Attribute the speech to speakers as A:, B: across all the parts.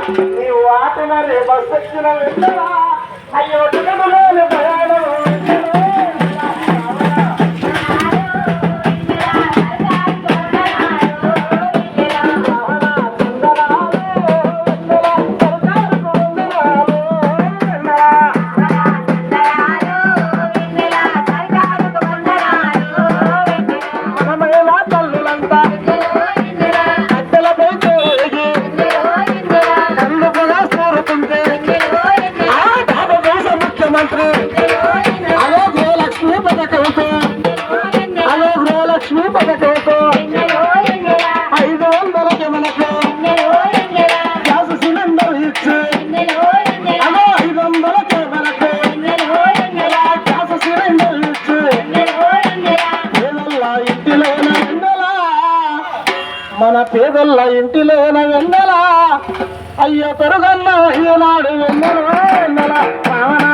A: నీవు ఆటన రే బస్ వచ్చిన వెంటరా అయ్యో టికములోని ప్రయాణం మన పేదల్ల ఇంటిలోన వెన్నెల అయ్యో పెరుగన్న ఈనాడు వెన్నెల వెన్నెల పావన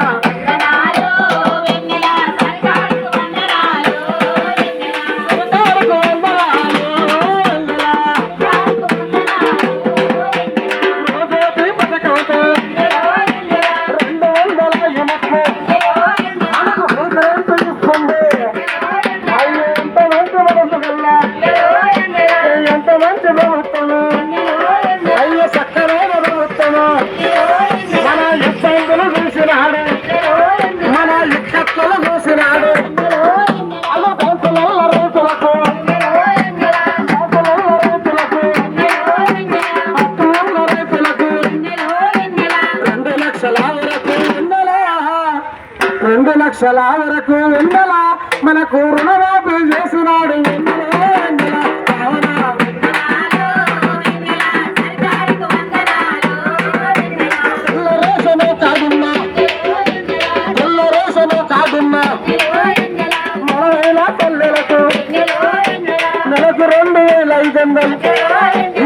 A: లక్షల వరకు వెన్నెల మనకు రుణమాఫీ చేసినాడు రేషను కాదున్నా కాదున్నా మనైనా పల్లెలకు నెలకు 2,500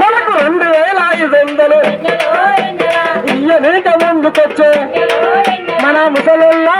A: మనకు 2,500 ఇయ్య నీట ముందుకొచ్చే మన ముసలుల్లా